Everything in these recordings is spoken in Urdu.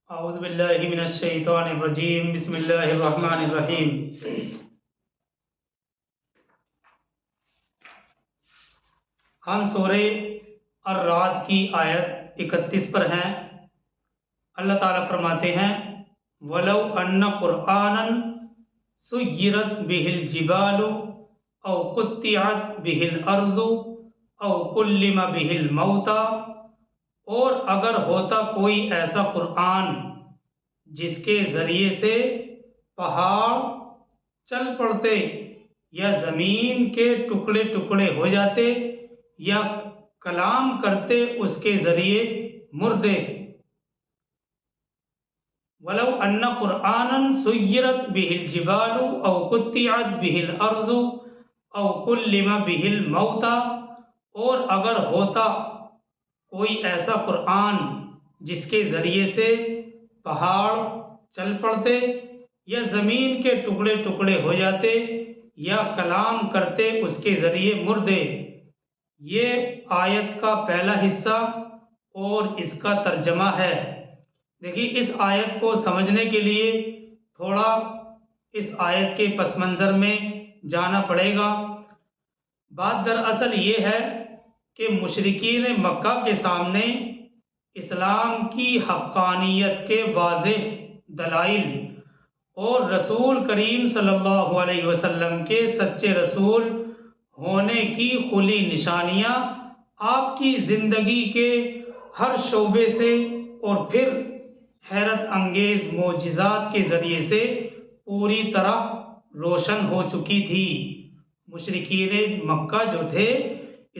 اعوذ باللہ من الشیطان الرجیم بسم اللہ الرحمن الرحیم۔ ہم سورہ الرعد کی آیت 31 پر ہیں۔ اللہ تعالیٰ فرماتے ہیں وَلَوْ أَنَّ قُرْآنًا سُيِّرَتْ بِهِ الْجِبَالُ أَوْ قُطِّعَتْ بِهِ الْأَرْضُ أَوْ كُلِّمَ بِهِ الْمَوْتَى، اور اگر ہوتا کوئی ایسا قرآن جس کے ذریعے سے پہاڑ چل پڑتے یا زمین کے ٹکڑے ٹکڑے ہو جاتے یا کلام کرتے اس کے ذریعے مردے۔ وَلَوْ أَنَّ قُرْآنًا سُيِّرَتْ بِهِ الْجِبَالُ أَوْ قُطِّعَتْ بِهِ الْأَرْضُ أَوْ كُلِّمَ بِهِ الْمَوْتَى، اور اگر ہوتا کوئی ایسا قرآن جس کے ذریعے سے پہاڑ چل پڑتے یا زمین کے ٹکڑے ٹکڑے ہو جاتے یا کلام کرتے اس کے ذریعے مردے۔ یہ آیت کا پہلا حصہ اور اس کا ترجمہ ہے۔ دیکھیے، اس آیت کو سمجھنے کے لیے تھوڑا اس آیت کے پس منظر میں جانا پڑے گا۔ بات دراصل یہ ہے کہ مشرکین مکہ کے سامنے اسلام کی حقانیت کے واضح دلائل اور رسول کریم صلی اللہ علیہ وسلم کے سچے رسول ہونے کی کھلی نشانیاں آپ کی زندگی کے ہر شعبے سے اور پھر حیرت انگیز معجزات کے ذریعے سے پوری طرح روشن ہو چکی تھی۔ مشرکین مکہ جو تھے،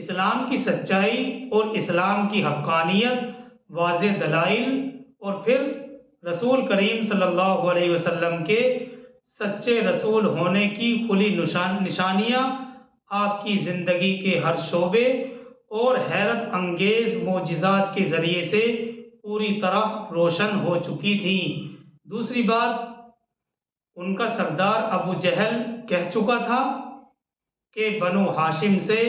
اسلام کی سچائی اور اسلام کی حقانیت، واضح دلائل اور پھر رسول کریم صلی اللہ علیہ وسلم کے سچے رسول ہونے کی کھلی نشانیاں آپ کی زندگی کے ہر شعبے اور حیرت انگیز معجزات کے ذریعے سے پوری طرح روشن ہو چکی تھی۔ دوسری بات، ان کا سردار ابو جہل کہہ چکا تھا کہ بنو ہاشم سے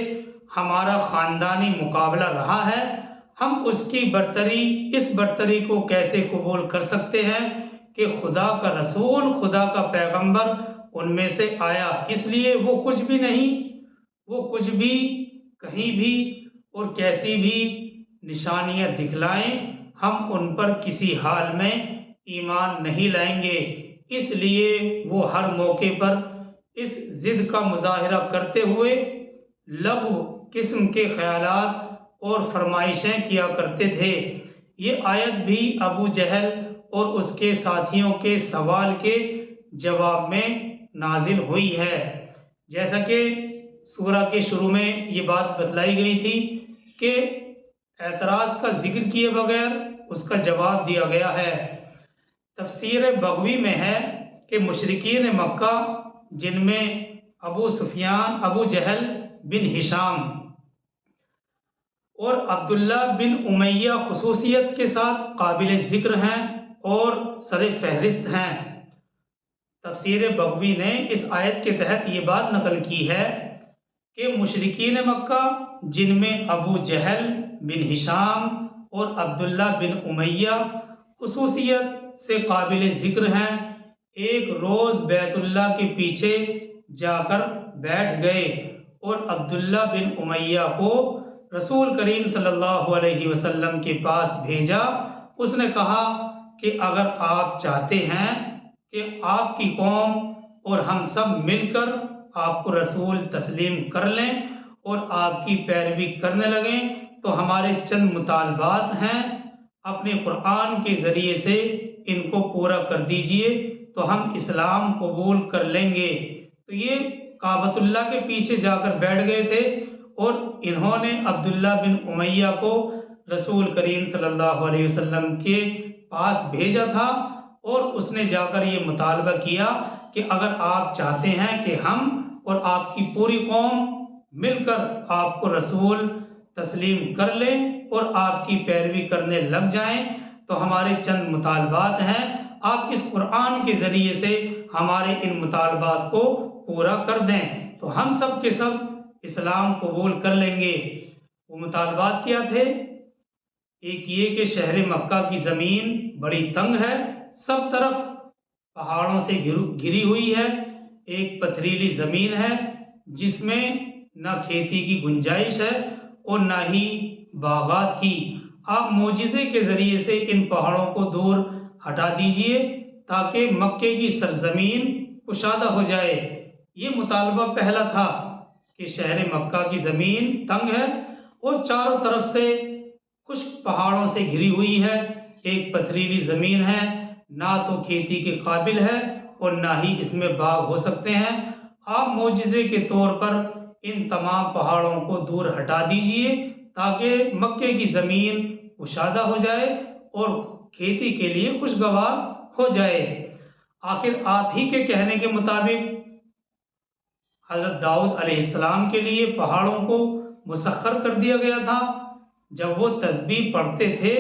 ہمارا خاندانی مقابلہ رہا ہے، ہم اس کی برتری، اس برتری کو کیسے قبول کر سکتے ہیں کہ خدا کا رسول، خدا کا پیغمبر ان میں سے آیا، اس لیے وہ کچھ بھی نہیں، وہ کچھ بھی کہیں بھی اور کیسی بھی نشانیاں دکھلائیں، ہم ان پر کسی حال میں ایمان نہیں لائیں گے۔ اس لیے وہ ہر موقع پر اس ضد کا مظاہرہ کرتے ہوئے لغو قسم کے خیالات اور فرمائشیں کیا کرتے تھے۔ یہ آیت بھی ابو جہل اور اس کے ساتھیوں کے سوال کے جواب میں نازل ہوئی ہے۔ جیسا کہ سورہ کے شروع میں یہ بات بتلائی گئی تھی کہ اعتراض کا ذکر کیے بغیر اس کا جواب دیا گیا ہے۔ تفسیر بغوی میں ہے کہ مشرکین مکہ، جن میں ابو سفیان، ابو جہل بن ہشام اور عبداللہ بن امیہ خصوصیت کے ساتھ قابل ذکر ہیں اور سر فہرست ہیں۔ تفسیر بغوی نے اس آیت کے تحت یہ بات نقل کی ہے کہ مشرکین مکہ، جن میں ابو جہل بن ہشام اور عبداللہ بن امیہ خصوصیت سے قابل ذکر ہیں، ایک روز بیت اللہ کے پیچھے جا کر بیٹھ گئے اور عبداللہ بن امیہ کو رسول کریم صلی اللہ علیہ وسلم کے پاس بھیجا۔ اس نے کہا کہ اگر آپ چاہتے ہیں کہ آپ کی قوم اور ہم سب مل کر آپ کو رسول تسلیم کر لیں اور آپ کی پیروی کرنے لگیں تو ہمارے چند مطالبات ہیں، اپنے قرآن کے ذریعے سے ان کو پورا کر دیجئے تو ہم اسلام قبول کر لیں گے۔ تو یہ کعبۃ اللہ کے پیچھے جا کر بیٹھ گئے تھے اور انہوں نے عبداللہ بن امیہ کو رسول کریم صلی اللہ علیہ وسلم کے پاس بھیجا تھا اور اس نے جا کر یہ مطالبہ کیا کہ اگر آپ چاہتے ہیں کہ ہم اور آپ کی پوری قوم مل کر آپ کو رسول تسلیم کر لیں اور آپ کی پیروی کرنے لگ جائیں تو ہمارے چند مطالبات ہیں، آپ اس قرآن کے ذریعے سے ہمارے ان مطالبات کو پورا کر دیں تو ہم سب کے سب اسلام قبول کر لیں گے۔ وہ مطالبات کیا تھے؟ ایک یہ کہ شہر مکہ کی زمین بڑی تنگ ہے، سب طرف پہاڑوں سے گھری ہوئی ہے، ایک پتھریلی زمین ہے جس میں نہ کھیتی کی گنجائش ہے اور نہ ہی باغات کی۔ آپ معجزے کے ذریعے سے ان پہاڑوں کو دور ہٹا دیجئے تاکہ مکے کی سرزمین کشادہ ہو جائے۔ یہ مطالبہ پہلا تھا کہ شہر مکہ کی زمین تنگ ہے اور چاروں طرف سے خشک پہاڑوں سے گھری ہوئی ہے، ایک پتھریلی زمین ہے، نہ تو کھیتی کے قابل ہے اور نہ ہی اس میں باغ ہو سکتے ہیں۔ آپ معجزے کے طور پر ان تمام پہاڑوں کو دور ہٹا دیجئے تاکہ مکے کی زمین کشادہ ہو جائے اور کھیتی کے لیے خوشگوار ہو جائے۔ آخر آپ ہی کے کہنے کے مطابق حضرت داؤد علیہ السلام کے لیے پہاڑوں کو مسخر کر دیا گیا تھا۔ جب وہ تسبیح پڑھتے تھے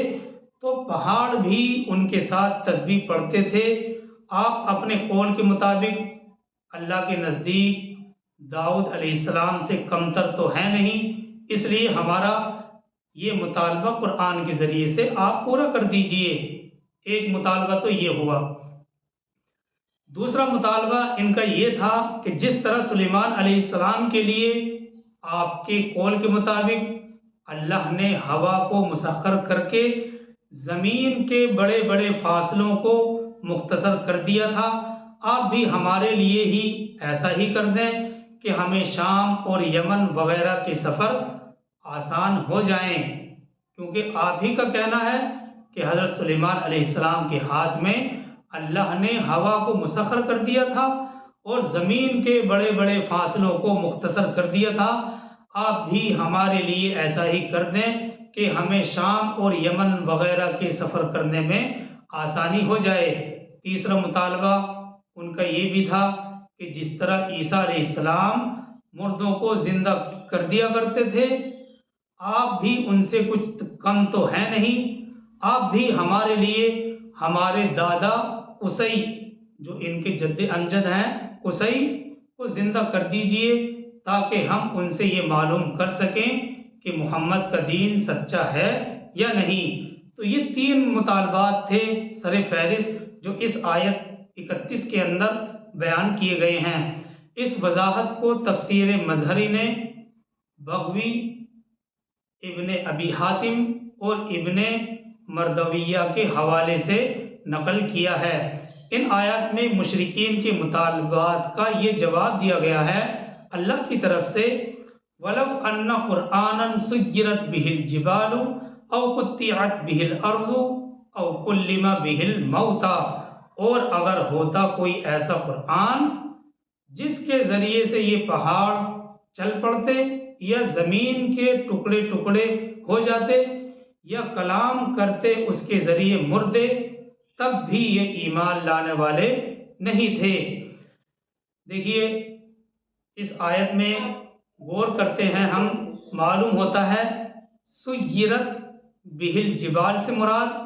تو پہاڑ بھی ان کے ساتھ تسبیح پڑھتے تھے۔ آپ اپنے قول کے مطابق اللہ کے نزدیک داؤد علیہ السلام سے کمتر تو ہے نہیں، اس لیے ہمارا یہ مطالبہ قرآن کے ذریعے سے آپ پورا کر دیجئے۔ ایک مطالبہ تو یہ ہوا۔ دوسرا مطالبہ ان کا یہ تھا کہ جس طرح سلیمان علیہ السلام کے لیے آپ کے قول کے مطابق اللہ نے ہوا کو مسخر کر کے زمین کے بڑے بڑے فاصلوں کو مختصر کر دیا تھا، آپ بھی ہمارے لیے ہی ایسا ہی کر دیں کہ ہمیں شام اور یمن وغیرہ کے سفر آسان ہو جائیں، کیونکہ آپ ہی کا کہنا ہے کہ حضرت سلیمان علیہ السلام کے ہاتھ میں اللہ نے ہوا کو مسخر کر دیا تھا اور زمین کے بڑے بڑے فاصلوں کو مختصر کر دیا تھا، آپ بھی ہمارے لیے ایسا ہی کر دیں کہ ہمیں شام اور یمن وغیرہ کے سفر کرنے میں آسانی ہو جائے۔ تیسرا مطالبہ ان کا یہ بھی تھا کہ جس طرح عیسیٰ علیہ السلام مردوں کو زندہ کر دیا کرتے تھے، آپ بھی ان سے کچھ کم تو ہیں نہیں، آپ بھی ہمارے لیے ہمارے دادا قصی جو ان کے جد امجد ہیں قصی کو زندہ کر دیجئے تاکہ ہم ان سے یہ معلوم کر سکیں کہ محمد کا دین سچا ہے یا نہیں۔ تو یہ تین مطالبات تھے سر فہرست جو اس آیت 31 کے اندر بیان کیے گئے ہیں۔ اس وضاحت کو تفسیر مظہری نے بغوی، ابن ابی حاتم اور ابن مردویہ کے حوالے سے نقل کیا ہے۔ ان آیات میں مشرکین کے مطالبات کا یہ جواب دیا گیا ہے اللہ کی طرف سے، وَلَوْ أَنَّ قُرْآنًا سُيِّرَتْ بِهِ الْجِبَالُ أَوْ قُطِّعَتْ بِهِ الْأَرْضُ أَوْ كُلِّمَ بِهِ الْمَوْتَى، اور اگر ہوتا کوئی ایسا قرآن جس کے ذریعے سے یہ پہاڑ چل پڑتے یا زمین کے ٹکڑے ٹکڑے ہو جاتے یا کلام کرتے اس کے ذریعے مردے، تب بھی یہ ایمان لانے والے نہیں تھے۔ دیکھیے اس آیت میں غور کرتے ہیں ہم، معلوم ہوتا ہے سیرت بہل جبال سے مراد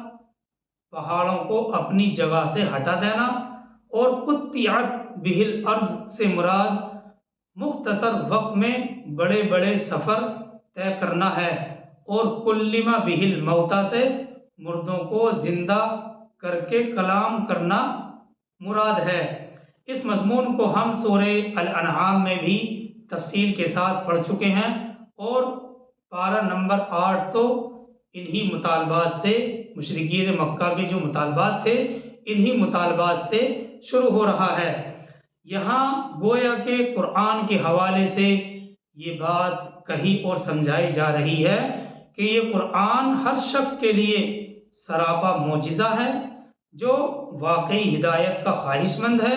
پہاڑوں کو اپنی جگہ سے ہٹا دینا، اور قطعت بہل ارض سے مراد مختصر وقت میں بڑے بڑے سفر طے کرنا ہے، اور کلمہ بہل موتا سے مردوں کو زندہ کر کے کلام کرنا مراد ہے۔ اس مضمون کو ہم سورہ الانعام میں بھی تفصیل کے ساتھ پڑھ چکے ہیں، اور پارہ نمبر 8 تو انہی مطالبات سے، مشرکین مکہ کے جو مطالبات تھے انہی مطالبات سے شروع ہو رہا ہے۔ یہاں گویا کہ قرآن کے حوالے سے یہ بات کہی اور سمجھائی جا رہی ہے کہ یہ قرآن ہر شخص کے لیے سراپا معجزہ ہے جو واقعی ہدایت کا خواہش مند ہے۔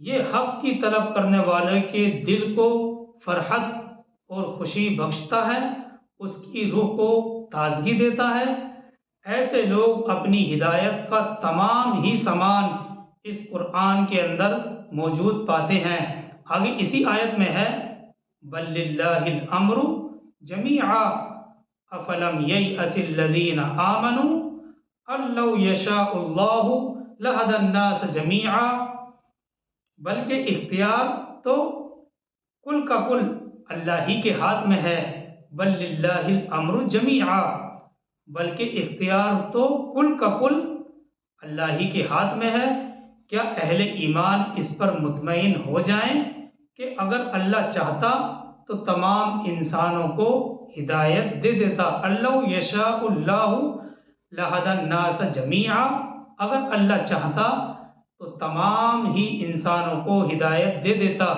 یہ حق کی طلب کرنے والے کے دل کو فرحت اور خوشی بخشتا ہے، اس کی روح کو تازگی دیتا ہے۔ ایسے لوگ اپنی ہدایت کا تمام ہی سامان اس قرآن کے اندر موجود پاتے ہیں۔ آگے اسی آیت میں ہے بل للہ الامر جمیعا افلم ییأس الذین آمنوا ان لو یشاء اللہ لہدی الناس جمیعا، بلکہ اختیار تو کل کا کل اللہ ہی کے ہاتھ میں ہے۔ بل للہ الامر جمیعا، بلکہ اختیار تو کل کا کل اللہ ہی کے ہاتھ میں ہے۔ کیا اہل ایمان اس پر مطمئن ہو جائیں کہ اگر اللہ چاہتا تو تمام انسانوں کو ہدایت دے دیتا۔ اللہ یشاء اللہ لہدی الناس جمیعا، اگر اللہ چاہتا تو تمام ہی انسانوں کو ہدایت دے دیتا۔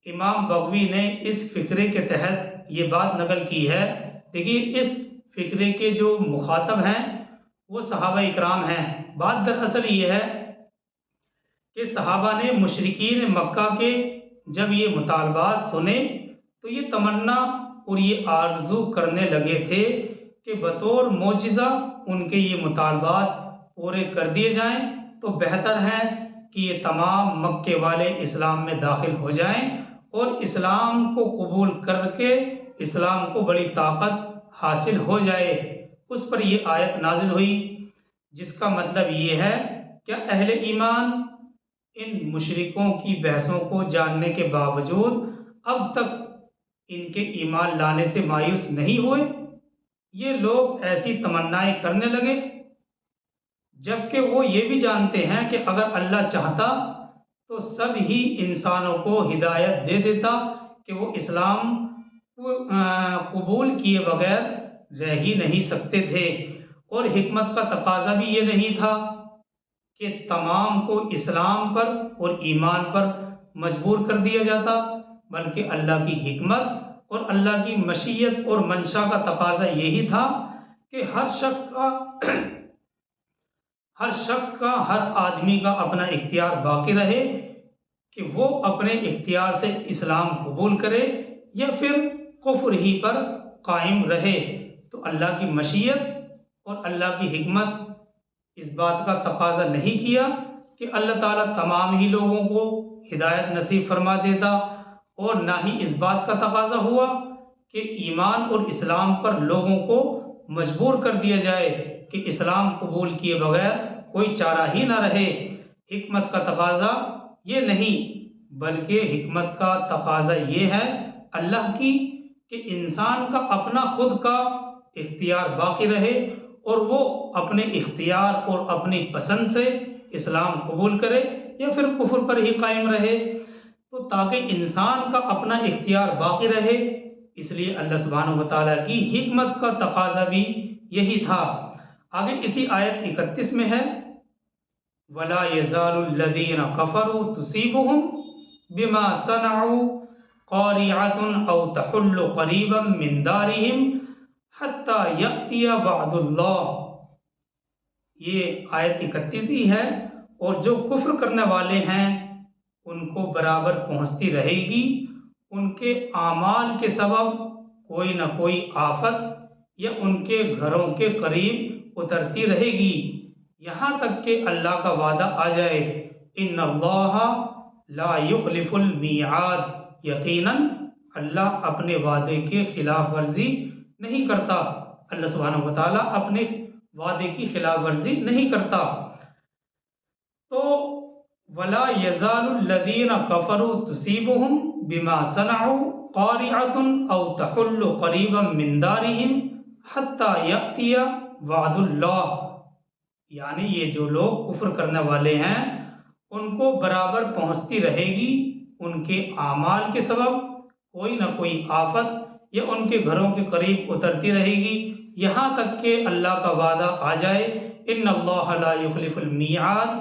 امام بغوی نے اس فقرے کے تحت یہ بات نقل کی ہے۔ دیکھیے اس فقرے کے جو مخاطب ہیں وہ صحابہ اکرام ہیں۔ بات دراصل یہ ہے کہ صحابہ نے مشرکین مکہ کے جب یہ مطالبات سنے تو یہ تمنا اور یہ آرزو کرنے لگے تھے کہ بطور معجزہ ان کے یہ مطالبات پورے کر دیے جائیں تو بہتر ہے کہ یہ تمام مکے والے اسلام میں داخل ہو جائیں اور اسلام کو قبول کر کے اسلام کو بڑی طاقت حاصل ہو جائے۔ اس پر یہ آیت نازل ہوئی جس کا مطلب یہ ہے کہ اہل ایمان ان مشرکوں کی بحثوں کو جاننے کے باوجود اب تک ان کے ایمان لانے سے مایوس نہیں ہوئے۔ یہ لوگ ایسی تمنائیں کرنے لگے جبکہ وہ یہ بھی جانتے ہیں کہ اگر اللہ چاہتا تو سب ہی انسانوں کو ہدایت دے دیتا کہ وہ اسلام قبول کیے بغیر رہ ہی نہیں سکتے تھے، اور حکمت کا تقاضا بھی یہ نہیں تھا کہ تمام کو اسلام پر اور ایمان پر مجبور کر دیا جاتا، بلکہ اللہ کی حکمت اور اللہ کی مشیت اور منشا کا تقاضا یہی تھا کہ ہر شخص کا ہر آدمی کا اپنا اختیار باقی رہے کہ وہ اپنے اختیار سے اسلام قبول کرے یا پھر کفر ہی پر قائم رہے۔ تو اللہ کی مشیت اور اللہ کی حکمت اس بات کا تقاضا نہیں کیا کہ اللہ تعالیٰ تمام ہی لوگوں کو ہدایت نصیب فرما دیتا، اور نہ ہی اس بات کا تقاضا ہوا کہ ایمان اور اسلام پر لوگوں کو مجبور کر دیا جائے کہ اسلام قبول کیے بغیر کوئی چارہ ہی نہ رہے۔ حکمت کا تقاضا یہ نہیں، بلکہ حکمت کا تقاضا یہ ہے اللہ کی کہ انسان کا اپنا خود کا اختیار باقی رہے اور وہ اپنے اختیار اور اپنی پسند سے اسلام قبول کرے یا پھر کفر پر ہی قائم رہے۔ تو تاکہ انسان کا اپنا اختیار باقی رہے، اس لیے اللہ سبحانہ وتعالیٰ کی حکمت کا تقاضا بھی یہی تھا۔ آگے اسی آیت 31 میں ہے وَلَا يَزَالُ الَّذِينَ كَفَرُوا تُصِيبُهُمْ بِمَا صَنَعُوا قَارِعَةٌ أَوْ تَحُلُّ قَرِيبًا مِّن دَارِهِمْ حَتَّى يَأْتِيَ وَعْدُ اللَّهِ۔ یہ آیت 31 ہی ہے، اور جو کفر کرنے والے ہیں ان کو برابر پہنچتی رہے گی ان کے اعمال کے سبب کوئی نہ کوئی آفت یا ان کے گھروں کے قریب اترتی رہے گی یہاں تک کہ اللہ کا وعدہ آ جائے۔ ان اللہ لا یخلف المیعاد، یقیناً اللہ اپنے وعدے کے خلاف ورزی نہیں کرتا۔ اللہ سبحانہ وتعالیٰ اپنے وعدے کی خلاف ورزی نہیں کرتا۔ تو ولا یزال الذین کفروا تصیبهم بما صنعوا قارعة او تحل قریبا من دارهم حتی یأتی وعد اللہ، یعنی یہ جو لوگ کفر کرنے والے ہیں ان کو برابر پہنچتی رہے گی ان کے اعمال کے سبب کوئی نہ کوئی آفت یا ان کے گھروں کے قریب اترتی رہے گی یہاں تک کہ اللہ کا وعدہ آ جائے۔ ان اللہ لا یخلف المیعاد،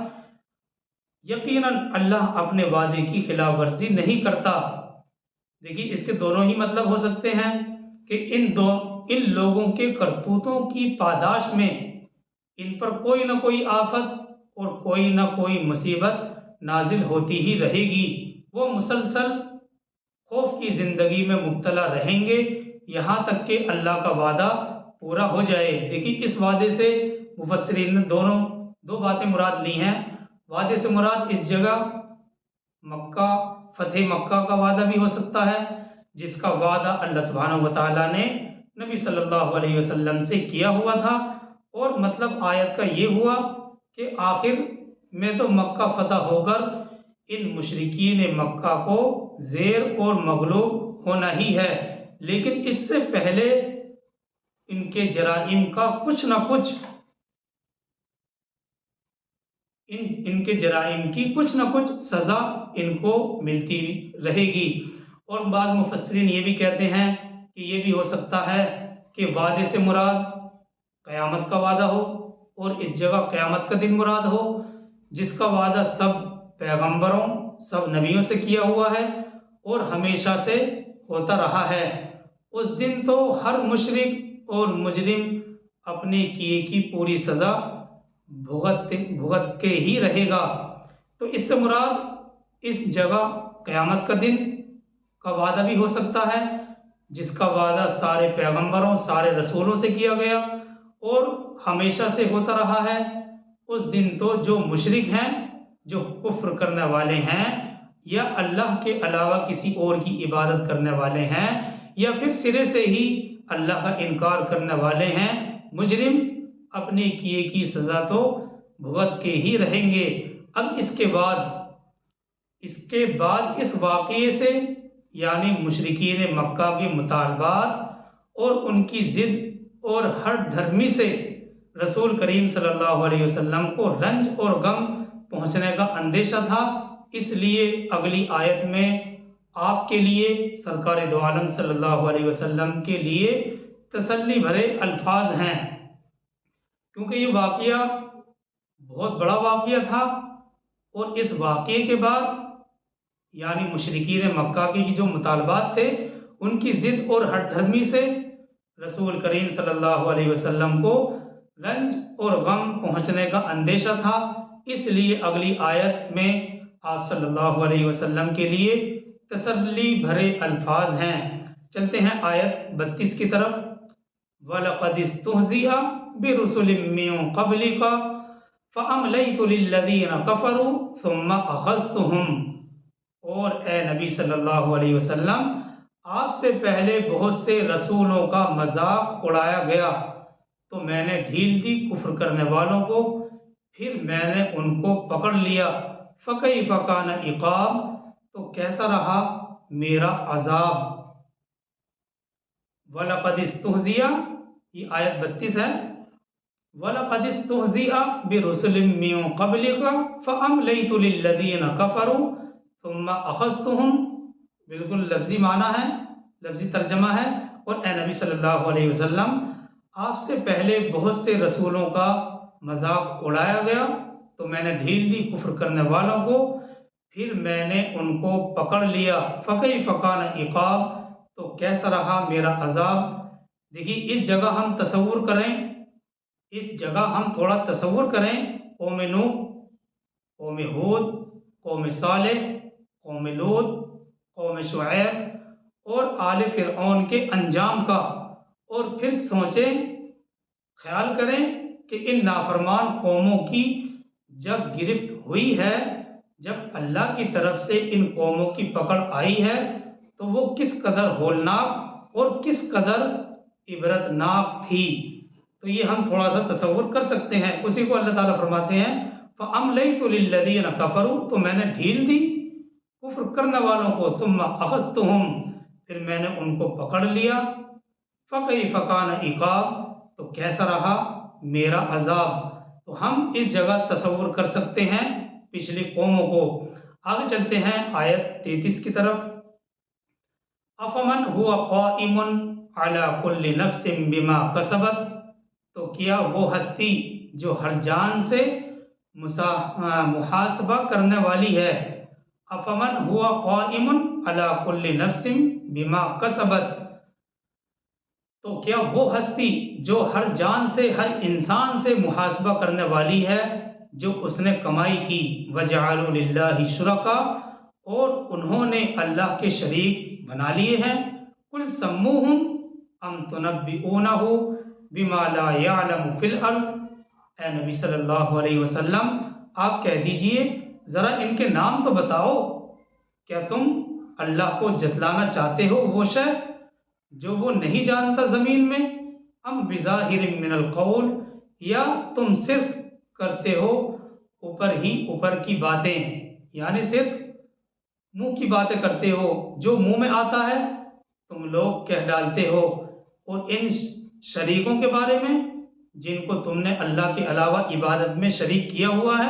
یقیناً اللہ اپنے وعدے کی خلاف ورزی نہیں کرتا۔ دیکھیے اس کے دونوں ہی مطلب ہو سکتے ہیں کہ ان لوگوں کے کرتوتوں کی پاداش میں ان پر کوئی نہ کوئی آفت اور کوئی نہ کوئی مصیبت نازل ہوتی ہی رہے گی، وہ مسلسل خوف کی زندگی میں مبتلا رہیں گے یہاں تک کہ اللہ کا وعدہ پورا ہو جائے۔ دیکھیے اس وعدے سے مفسرین نے دو باتیں مراد لی ہیں۔ وعدے سے مراد اس جگہ مکہ، فتح مکہ کا وعدہ بھی ہو سکتا ہے جس کا وعدہ اللہ سبحانہ وتعالیٰ نے نبی صلی اللہ علیہ وسلم سے کیا ہوا تھا، اور مطلب آیت کا یہ ہوا کہ آخر میں تو مکہ فتح ہو کر ان مشرکین مکہ کو زیر اور مغلوب ہونا ہی ہے، لیکن اس سے پہلے ان کے جرائم کا کچھ نہ کچھ ان کے جرائم کی کچھ نہ کچھ سزا ان کو ملتی رہے گی۔ اور بعض مفسرین یہ بھی کہتے ہیں کہ یہ بھی ہو سکتا ہے کہ وعدے سے مراد قیامت کا وعدہ ہو، اور اس جگہ قیامت کا دن مراد ہو، جس کا وعدہ سب پیغمبروں سب نبیوں سے کیا ہوا ہے اور ہمیشہ سے ہوتا رہا ہے۔ اس دن تو ہر مشرک اور مجرم اپنے کیے کی پوری سزا بھگت کے ہی رہے گا۔ تو اس سے مراد اس جگہ قیامت کا دن کا وعدہ بھی ہو سکتا ہے، جس کا وعدہ سارے پیغمبروں سارے رسولوں سے کیا گیا اور ہمیشہ سے ہوتا رہا ہے۔ اس دن تو جو مشرک ہیں، جو کفر کرنے والے ہیں، یا اللہ کے علاوہ کسی اور کی عبادت کرنے والے ہیں، یا پھر سرے سے ہی اللہ کا انکار کرنے والے ہیں، مجرم اپنے کیے کی سزا تو بھگت کے ہی رہیں گے۔ اب اس کے بعد اس واقعے سے، یعنی مشرکین مکہ کے مطالبات اور ان کی ضد اور ہٹ دھرمی سے رسول کریم صلی اللہ علیہ وسلم کو رنج اور غم پہنچنے کا اندیشہ تھا، اس لیے اگلی آیت میں آپ کے لیے سرکار دو عالم صلی اللہ علیہ وسلم کے لیے تسلی بھرے الفاظ ہیں، کیونکہ یہ واقعہ بہت بڑا واقعہ تھا۔ اور اس واقعے کے بعد یعنی مشرکین مکہ کے جو مطالبات تھے، ان کی ضد اور ہٹ دھرمی سے رسول کریم صلی اللہ علیہ وسلم کو رنج اور غم پہنچنے کا اندیشہ تھا، اس لیے اگلی آیت میں آپ صلی اللہ علیہ وسلم کے لیے تسلی بھرے الفاظ ہیں۔ چلتے ہیں آیت 32 کی طرف۔ وَلَقَدِ اسْتُهْزِئَ بِرُسُلٍ مِّن قَبْلِكَ فَأَمْلَيْتُ لِلَّذِينَ كَفَرُوا ثُمَّ أَخَذْتُهُمْ۔ اور اے نبی صلی اللہ علیہ وسلم، آپ سے پہلے بہت سے رسولوں کا مذاق اڑایا گیا تو میں نے ڈھیل دی کفر کرنے والوں کو، پھر میں نے ان کو پکڑ لیا۔ فَكَيْفَ كَانَ عِقَابِ، تو کیسا رہا میرا عذاب۔ وَلَقَدِ اسْتُهْزِئَ، یہ آیت 32 ہے۔ وَلَقَدِ اسْتُهْزِئَ بِرُسُلٍ مِّن قَبْلِكَ فَأَمْلَيْتُ لِلَّذِينَ كَفَرُوا ثُمَّ أَخَذْتُهُمْ، بالکل لفظی معنی ہے، لفظی ترجمہ ہے۔ اور اے نبی صلی اللہ علیہ وسلم، آپ سے پہلے بہت سے رسولوں کا مذاق اڑایا گیا تو میں نے ڈھیل دی کفر کرنے والوں کو، پھر میں نے ان کو پکڑ لیا۔ فَكَيْفَ كَانَ عِقَابِ، تو کیسا رہا میرا عذاب۔ دیکھیے اس جگہ ہم تصور کریں، اس جگہ ہم تھوڑا تصور کریں قوم نوح، قوم ہود، قوم صالح، قوم لوط، قوم شعیب اور آل فرعون کے انجام کا، اور پھر سوچیں خیال کریں کہ ان نافرمان قوموں کی جب گرفت ہوئی ہے، جب اللہ کی طرف سے ان قوموں کی پکڑ آئی ہے تو وہ کس قدر ہولناک اور کس قدر عبرتناک تھی۔ تو یہ ہم تھوڑا سا تصور کر سکتے ہیں۔ اسی کو اللہ تعالیٰ فرماتے ہیں فَأَمْلَيْتُ لِلَّذِينَ كَفَرُوا، تو میں نے ڈھیل دی کفر کرنے والوں کو، ثُمَّ أَخَذْتُهُمْ، پھر میں نے ان کو پکڑ لیا۔ فَكَيْفَ كَانَ عِقَابِ، تو کیسا رہا میرا عذاب۔ تو ہم اس جگہ تصور کر سکتے ہیں پچھلی قوموں کو۔ آگے چلتے ہیں آیت 33 کی طرف۔ أَفَمَنْ هُوَ قَائِمٌ عَلَى كُلِّ نَفْسٍ بِمَا كَسَبَتْ، تو کیا وہ ہستی جو ہر جان سے محاسبہ کرنے والی ہے۔ أَفَمَنْ هُوَ قَائِمٌ عَلَى كُلِّ نَفْسٍ بِمَا كَسَبَتْ، تو کیا وہ ہستی جو ہر جان سے ہر انسان سے محاسبہ کرنے والی ہے جو اس نے کمائی کی۔ وَجَعَلُوا لِلَّهِ شُرَكَاءَ، اور انہوں نے اللہ کے شریک بنا لیے ہیں۔ قُلْ سَمُّوهُمْ أَمْ تُنَبِّئُونَهُ بِمَا لَا يَعْلَمُ فِي الْأَرْضِ، اے نبی صلی اللہ علیہ وسلم آپ کہہ دیجئے ذرا ان کے نام تو بتاؤ، کیا تم اللہ کو جتلانا چاہتے ہو وہ شے جو وہ نہیں جانتا زمین میں؟ ام بظاہر من القول، یا تم صرف کرتے ہو اوپر ہی اوپر کی باتیں، یعنی صرف منہ کی باتیں کرتے ہو، جو منہ میں آتا ہے تم لوگ کہہ ڈالتے ہو۔ اور ان شریکوں کے بارے میں جن کو تم نے اللہ کے علاوہ عبادت میں شریک کیا ہوا ہے،